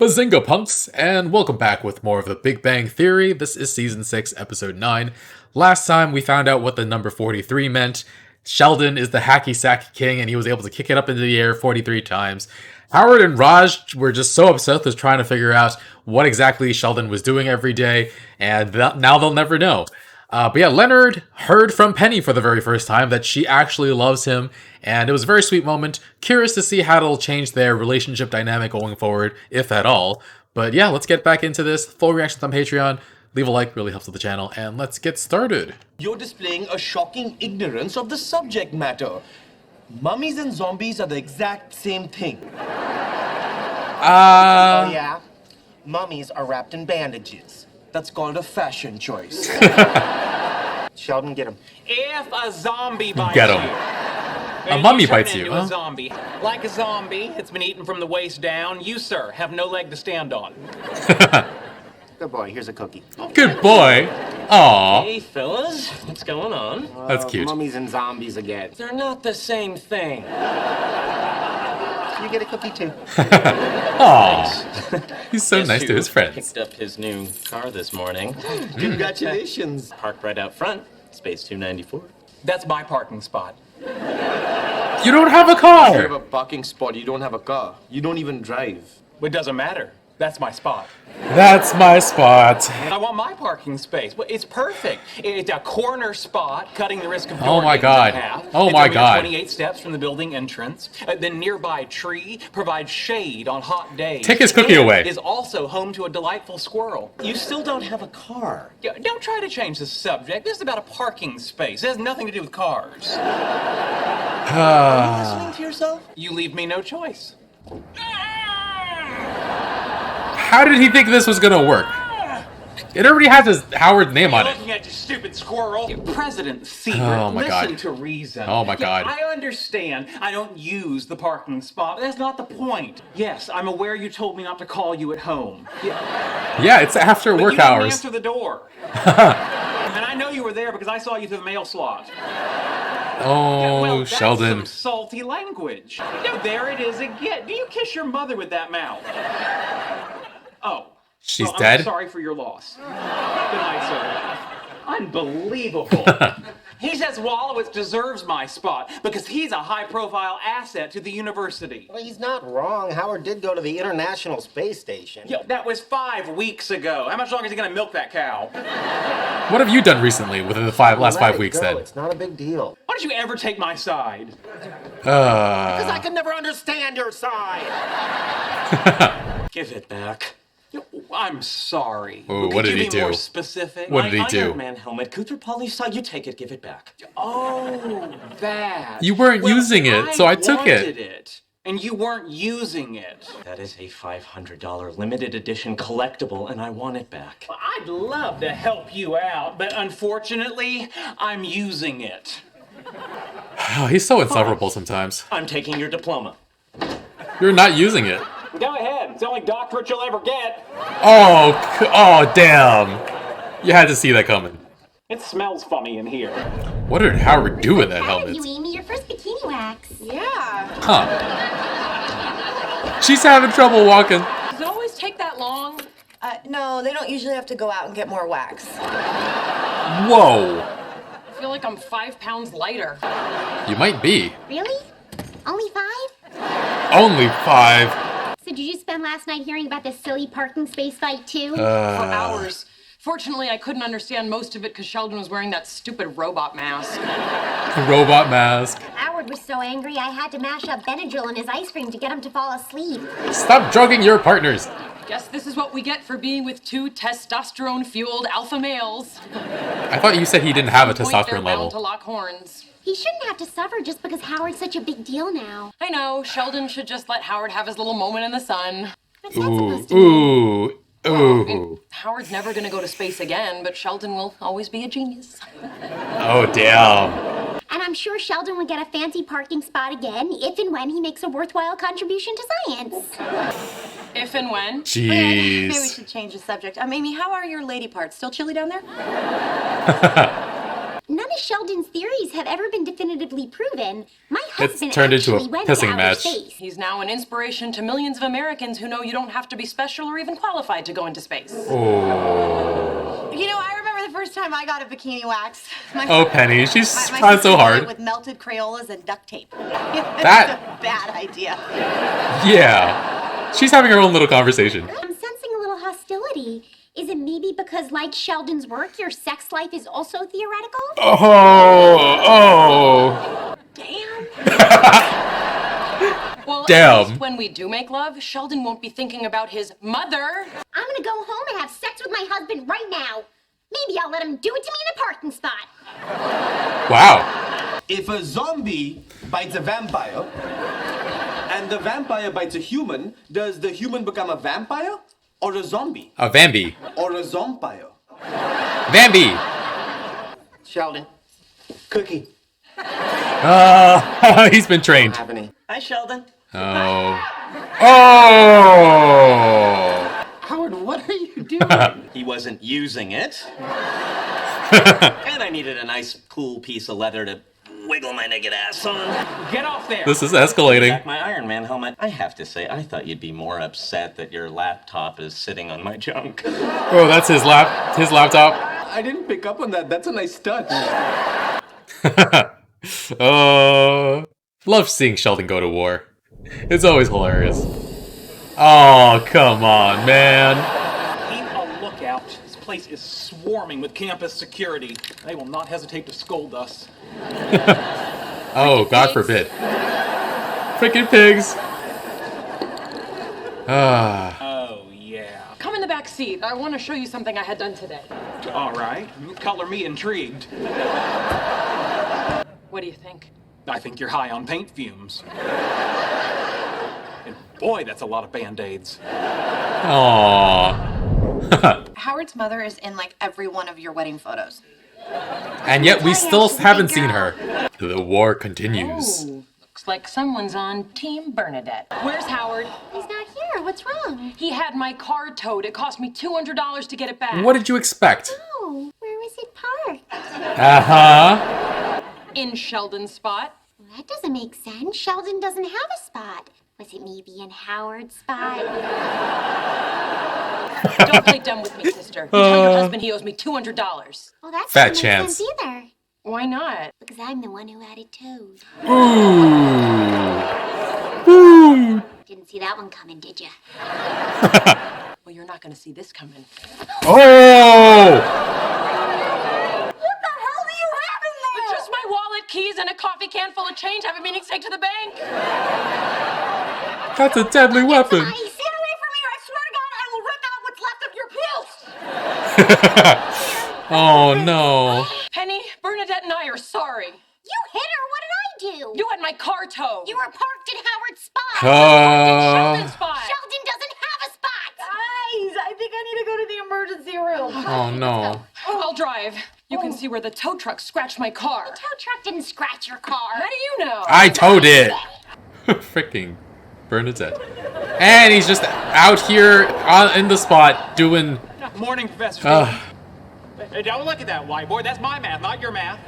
Bazinga punks, and welcome back with more of the Big Bang Theory. This is Season 6, Episode 9. Last time we found out what the number 43 meant. Sheldon is the hacky sack king, and he was able to kick it up into the air 43 times. Howard and Raj were just so obsessed with trying to figure out what exactly Sheldon was doing every day, and now they'll never know. But yeah, Leonard heard from Penny for the very first time that she actually loves him, and it was a very sweet moment. Curious to see how it'll change their relationship dynamic going forward, if at all. But yeah, let's get back into this. Full reactions on Patreon. Leave a like, really helps with the channel, and let's get started. You're displaying a shocking ignorance of the subject matter. Mummies and zombies are the exact same thing. Oh yeah? Mummies are wrapped in bandages. That's called a fashion choice. Sheldon, get him. If a zombie bites Get him. you, A mummy you turn bites you, into huh? a zombie. Like a zombie, it's been eaten from the waist down. You, sir, have no leg to stand on. Good boy, here's a cookie. Good boy. Aww. Hey, fellas, what's going on? That's cute. Mummies and zombies again. They're not the same thing. You get a cookie too. Aww. He's so nice to his friends. Picked up his new car this morning. Congratulations. Parked right out front. Space 294. That's my parking spot. You don't have a You have car! a parking spot, you don't have a car. You don't even drive. It doesn't matter. That's my spot. That's my spot. I want my parking space. Well, it's perfect. It's a corner spot, cutting the risk of Oh door my dings God. in half. Oh It's my only God. 28 steps from the building entrance. The nearby tree provides shade on hot days. Take his cookie and away. Is also home to a delightful squirrel. You still don't have a car. Don't try to change the subject. This is about a parking space. It has nothing to do with cars. Are you listening to yourself? You leave me no choice. How did he think this was gonna work? It already has his Howard name on it. Looking at you, stupid squirrel. President Siebert, Oh my listen God. to reason. Oh my God. I understand I don't use the parking spot. That's not the point. Yes, I'm aware you told me not to call you at home. Yeah, it's after But work you didn't hours. answer the door. And I know you were there because I saw you through the mail slot. Oh, Well, that's Sheldon. some salty language. No, there it is again. Do you kiss your mother with that mouth? Oh. She's Well, dead? I'm sorry for your loss. Good night, sir. Unbelievable. He says Wallowitz deserves my spot because he's a high-profile asset to the university. Well, he's not wrong. Howard did go to the International Space Station. Yo, that was 5 weeks ago. How much longer is he gonna milk that cow? What have you done recently within the last Let 5 it weeks go. then? It's not a big deal. Why don't you ever take my side? Because I can never understand your side. Give it back. Yo, I'm sorry. Ooh, Could what did you he be do? more specific? What did he My do? Iron Man helmet. Cooter Polly saw you take it. Give it back. Oh, that. You weren't using it, so I took it. wanted it. And you weren't using it. That is a $500 limited edition collectible, and I want it back. I'd love to help you out, but unfortunately, I'm using it. Oh, he's so insufferable sometimes. I'm taking your diploma. You're not using it. Go ahead. It's the only doctorate you'll ever get. Oh, damn. You had to see that coming. It smells funny in here. What did Howard do with that Proud of helmet? you, Amy. Your first bikini wax. Yeah. Huh. She's having trouble walking. Does it always take that long? No, they don't usually have to go out and get more wax. Whoa. I feel like I'm 5 pounds lighter. You might be. Really? Only 5? Only 5. So did you spend last night hearing about this silly parking space fight too? For hours. Fortunately, I couldn't understand most of it because Sheldon was wearing that stupid robot mask. Robot mask. Howard was so angry I had to mash up Benadryl in his ice cream to get him to fall asleep. Stop drugging your partners. Guess this is what we get for being with 2 testosterone-fueled alpha males. I thought you said he didn't have a Point, they're testosterone bound to level. lock horns. He shouldn't have to suffer just because Howard's such a big deal now. I know, Sheldon should just let Howard have his little moment in the sun. What's that Ooh, supposed to mean? ooh. Howard's never gonna go to space again, but Sheldon will always be a genius. Oh, damn. And I'm sure Sheldon would get a fancy parking spot again if and when he makes a worthwhile contribution to science. If and when. Maybe we Jeez. should change the subject. Amy, how are your lady parts? Still chilly down there? None of Sheldon's theories have ever been definitively proven. My husband turned into a actually went to pissing outer match. space. He's now an inspiration to millions of Americans who know you don't have to be special or even qualified to go into space. Oh. You know, I remember the first time I got a bikini wax. Oh, Penny, she's my trying so sister did hard. it with melted Crayolas and duct tape. That- That's a bad idea. Yeah. She's having her own little conversation. I'm sensing a little hostility. Is it maybe because, like Sheldon's work, your sex life is also theoretical? Oh. Damn. Well, Damn. at least when we do make love, Sheldon won't be thinking about his mother. I'm gonna go home and have sex with my husband right now. Maybe I'll let him do it to me in a parking spot. Wow. If a zombie bites a vampire and the vampire bites a human, does the human become a vampire or a zombie A Vambi. or a zompire? Vambi. Sheldon. Cookie. He's been trained. Have any? Hi, Sheldon. Oh. Oh. Howard, what are you doing? He wasn't using it. And I needed a nice, cool piece of leather to wiggle my naked ass on. Get off there! This is escalating. Back my Iron Man helmet. I have to say, I thought you'd be more upset that your laptop is sitting on my junk. Oh, that's his laptop. I didn't pick up on that. That's a nice touch. Love seeing Sheldon go to war. It's always hilarious. Oh, come on, man. Keep a lookout. This place is swarming with campus security. They will not hesitate to scold us. Oh, God forbid. Freaking pigs. Ah. Oh, yeah. Come in the back seat. I want to show you something I had done today. All right. Color me intrigued. What do you think? I think you're high on paint fumes. And boy, that's a lot of Band-Aids. Aww. Howard's mother is in like every one of your wedding photos. And yet we still haven't seen her. The war continues. Oh, looks like someone's on Team Bernadette. Where's Howard? He's not here. What's wrong? He had my car towed. It cost me $200 to get it back. What did you expect? Oh, where was it parked? Uh-huh. In Sheldon's spot. Well, that doesn't make sense. Sheldon doesn't have a spot. Was it maybe in Howard's spot? Don't play dumb with me, sister. You tell your husband he owes me $200. Well, that Fat doesn't chance. make sense either. Why not? Because I'm the one who had it towed. Ooh. Didn't see that one coming, did you? Well, you're not going to see this coming. Oh! What the hell do you have in there? Just my wallet, keys, and a coffee can full of change I've been meaning to take to the bank. That's a deadly weapon. Get away from me or I swear to God I will rip out what's left of your pulse! Oh no. Penny, Bernadette, and I are sorry. You hit her. What did I do? You had my car towed. You were parked in Howard's spot. Sheldon's spot. Sheldon doesn't have a spot. Guys, I think I need to go to the emergency room. Oh no. I'll drive. You can see where the tow truck scratched my car. The tow truck didn't scratch your car. How do you know? I towed it. Freaking Bernadette. And he's just out here in the spot doing. Morning, Professor. Hey, don't look at that, white boy. That's my math, not your math.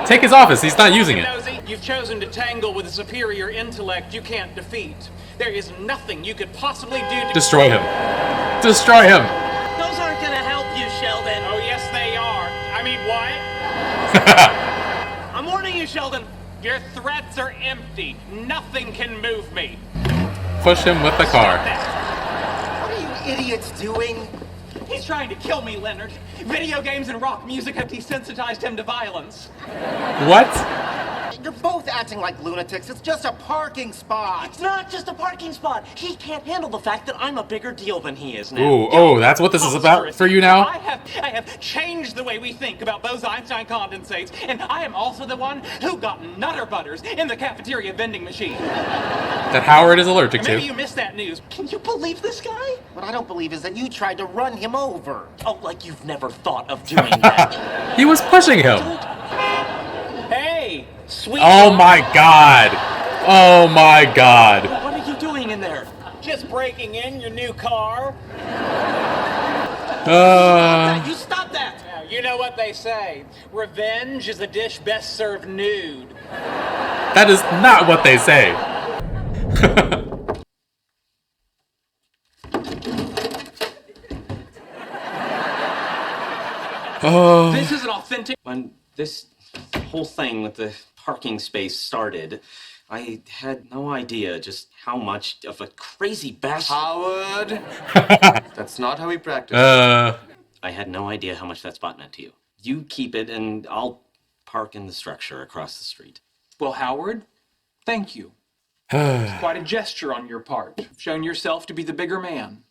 Take his office. He's not using it. Nosy, you've chosen to tangle with a superior intellect you can't defeat. There is nothing you could possibly do to Destroy him. Destroy him. Those aren't gonna help you, Sheldon. Oh, yes, they are. I mean, what? I'm warning you, Sheldon. Your threats are empty. Nothing can move me. Push him with the car. What are you idiots doing? He's trying to kill me, Leonard. Video games and rock music have desensitized him to violence. What? You're both acting like lunatics. It's just a parking spot. It's not just a parking spot. He can't handle the fact that I'm a bigger deal than he is now. Ooh, oh, that's what this is about for you now? I have changed the way we think about those Einstein condensates, and I am also the one who got Nutter Butters in the cafeteria vending machine. That Howard is allergic Maybe to. you missed that news. Can you believe this guy? What I don't believe is that you tried to run him over. Oh, like you've never thought of doing that. He was pushing him. Hey, sweet. Oh my god. Oh my god. What are you doing in there? Just breaking in your new car. You stop that! You know what they say. Revenge is a dish best served nude. That is not what they say. This is an authentic... When this whole thing with the parking space started, I had no idea just how much of a crazy bastard... Howard! That's not how we practice. I had no idea how much that spot meant to you. You keep it, and I'll park in the structure across the street. Well, Howard, thank you. It's quite a gesture on your part. You've shown yourself to be the bigger man,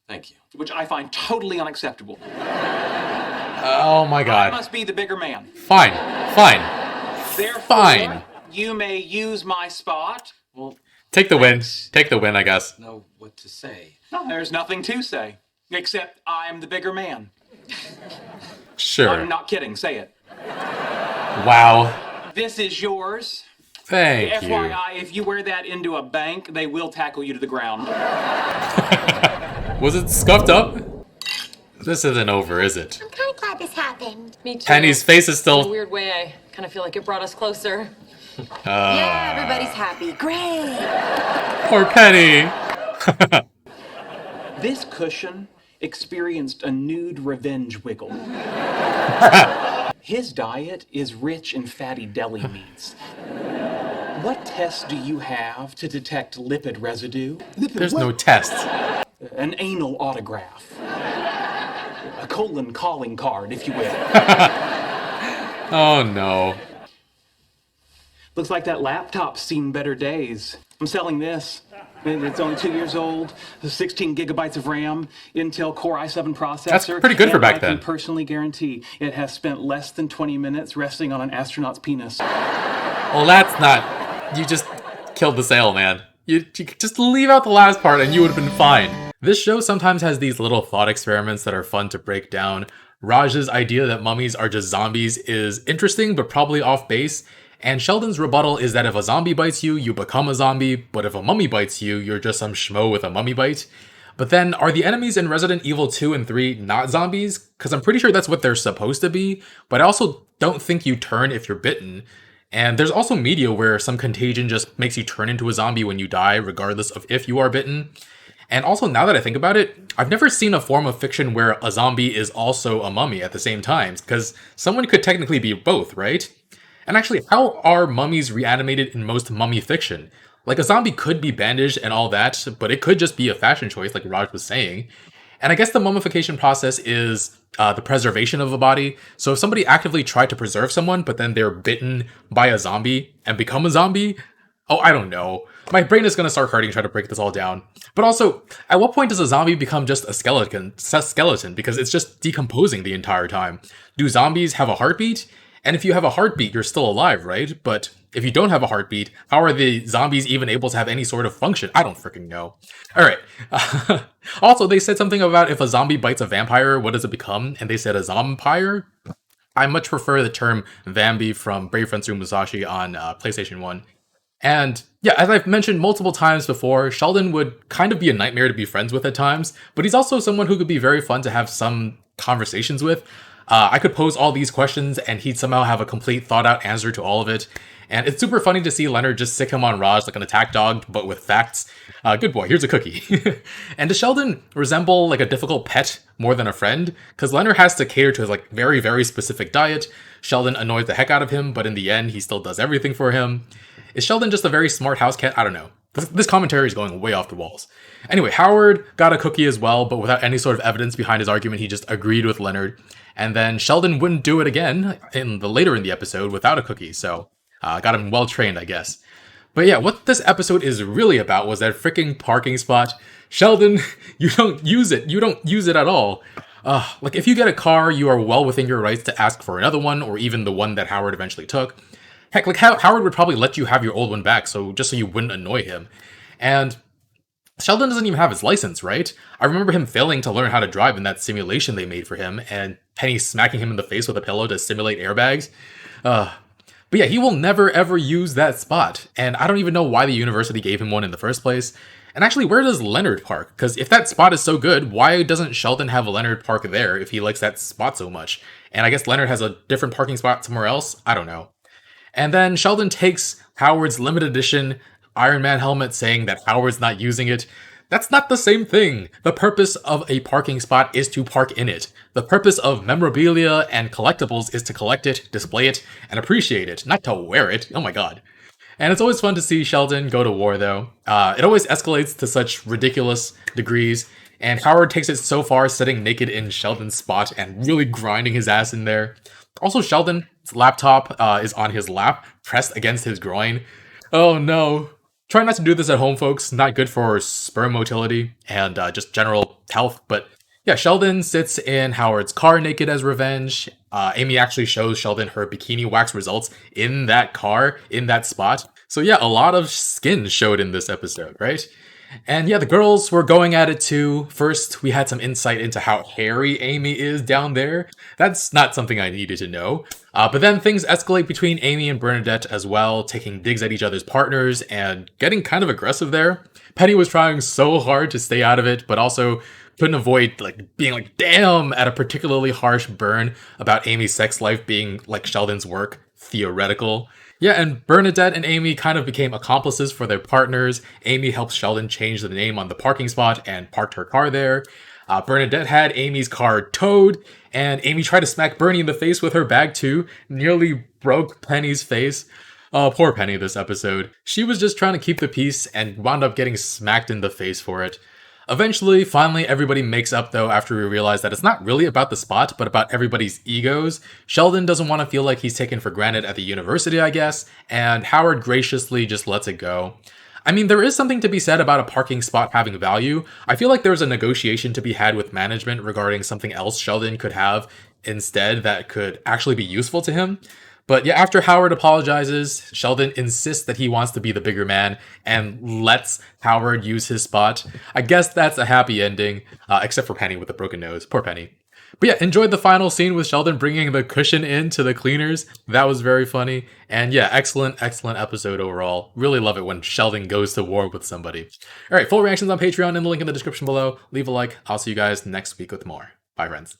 Thank you. which I find totally unacceptable. Oh my I god. must be the bigger man. Fine. Therefore, Fine. you may use my spot. Well, Take the win. Take the win, I guess. know what to say. There's nothing to say, except I'm the bigger man. Sure. I'm not kidding, say it. Wow. This is yours. Thank you. FYI, if you wear that into a bank, they will tackle you to the ground. Was it scuffed up? This isn't over, is it? I'm kind of glad this happened. Me too. Penny's face is In a still... weird way, I kind of feel like it brought us closer. Yeah, everybody's happy. Great. Poor Penny. This cushion experienced a nude revenge wiggle. His diet is rich in fatty deli meats. What tests do you have to detect lipid residue? There's no test. An anal autograph. A colon calling card, if you will. Oh no. Looks like that laptop's seen better days. I'm selling this. It's only 2 years old, 16 gigabytes of RAM, Intel Core i7 processor. That's pretty good for and back I then. can personally guarantee it has spent less than 20 minutes resting on an astronaut's penis. Well, that's not... You just killed the sale, man. You could just leave out the last part and you would have been fine. This show sometimes has these little thought experiments that are fun to break down. Raj's idea that mummies are just zombies is interesting, but probably off base. And Sheldon's rebuttal is that if a zombie bites you, you become a zombie, but if a mummy bites you, you're just some schmo with a mummy bite. But then, are the enemies in Resident Evil 2 and 3 not zombies? Because I'm pretty sure that's what they're supposed to be, but I also don't think you turn if you're bitten. And there's also media where some contagion just makes you turn into a zombie when you die, regardless of if you are bitten. And also, now that I think about it, I've never seen a form of fiction where a zombie is also a mummy at the same time, because someone could technically be both, right? And actually, how are mummies reanimated in most mummy fiction? Like, a zombie could be bandaged and all that, but it could just be a fashion choice, like Raj was saying. And I guess the mummification process is the preservation of a body. So if somebody actively tried to preserve someone, but then they're bitten by a zombie and become a zombie, oh, I don't know. My brain is going to start hurting trying to break this all down. But also, at what point does a zombie become just a skeleton? Because it's just decomposing the entire time. Do zombies have a heartbeat? And if you have a heartbeat, you're still alive, right? But if you don't have a heartbeat, how are the zombies even able to have any sort of function? I don't freaking know. All right. Also, they said something about if a zombie bites a vampire, what does it become? And they said a zompire. I much prefer the term Vambi from Brave Fencer Musashi on PlayStation 1. And yeah, as I've mentioned multiple times before, Sheldon would kind of be a nightmare to be friends with at times, but he's also someone who could be very fun to have some conversations with. I could pose all these questions and he'd somehow have a complete thought out answer to all of it. And it's super funny to see Leonard just sick him on Raj like an attack dog, but with facts. Good boy, here's a cookie. And does Sheldon resemble like a difficult pet more than a friend? Because Leonard has to cater to his like very, very specific diet. Sheldon annoys the heck out of him, but in the end, he still does everything for him. Is Sheldon just a very smart house cat? I don't know. This commentary is going way off the walls. Anyway, Howard got a cookie as well, but without any sort of evidence behind his argument, he just agreed with Leonard. And then Sheldon wouldn't do it again later in the episode without a cookie, so got him well trained, I guess. But yeah, what this episode is really about was that freaking parking spot. Sheldon, you don't use it. You don't use it at all. Like, if you get a car, you are well within your rights to ask for another one, or even the one that Howard eventually took. Heck, like, Howard would probably let you have your old one back, just so you wouldn't annoy him. And Sheldon doesn't even have his license, right? I remember him failing to learn how to drive in that simulation they made for him, and Penny smacking him in the face with a pillow to simulate airbags. But yeah, he will never ever use that spot, and I don't even know why the university gave him one in the first place. And actually, where does Leonard park? Because if that spot is so good, why doesn't Sheldon have Leonard park there if he likes that spot so much? and I guess Leonard has a different parking spot somewhere else. I don't know. And then Sheldon takes Howard's limited edition Iron Man helmet, saying that Howard's not using it. That's not the same thing. The purpose of a parking spot is to park in it. The purpose of memorabilia and collectibles is to collect it, display it, and appreciate it, not to wear it. Oh my god. And it's always fun to see Sheldon go to war, though. It always escalates to such ridiculous degrees, and Howard takes it so far sitting naked in Sheldon's spot and really grinding his ass in there. Also, Sheldon's laptop is on his lap, pressed against his groin. Oh no. Try not to do this at home, folks. Not good for sperm motility and just general health. But yeah, Sheldon sits in Howard's car naked as revenge. Amy actually shows Sheldon her bikini wax results in that car, in that spot. So yeah, a lot of skin showed in this episode, right? And yeah, the girls were going at it too. First, we had some insight into how hairy Amy is down there. That's not something I needed to know. But then things escalate between Amy and Bernadette as well, taking digs at each other's partners and getting kind of aggressive there. Penny was trying so hard to stay out of it, but also couldn't avoid being like, damn, at a particularly harsh burn about Amy's sex life being like Sheldon's work, theoretical. Yeah, and Bernadette and Amy kind of became accomplices for their partners. Amy helped Sheldon change the name on the parking spot and parked her car there. Bernadette had Amy's car towed, and Amy tried to smack Bernie in the face with her bag too, nearly broke Penny's face. Oh, poor Penny this episode. She was just trying to keep the peace and wound up getting smacked in the face for it. Eventually, finally, everybody makes up though after we realize that it's not really about the spot, but about everybody's egos. Sheldon doesn't want to feel like he's taken for granted at the university, I guess, and Howard graciously just lets it go. I mean, there is something to be said about a parking spot having value. I feel like there's a negotiation to be had with management regarding something else Sheldon could have instead that could actually be useful to him. But yeah, after Howard apologizes, Sheldon insists that he wants to be the bigger man and lets Howard use his spot. I guess that's a happy ending, except for Penny with a broken nose. Poor Penny. But yeah, enjoyed the final scene with Sheldon bringing the cushion in to the cleaners. That was very funny. And yeah, excellent episode overall. Really love it when Sheldon goes to war with somebody. All right, full reactions on Patreon in the link in the description below. Leave a like. I'll see you guys next week with more. Bye, friends.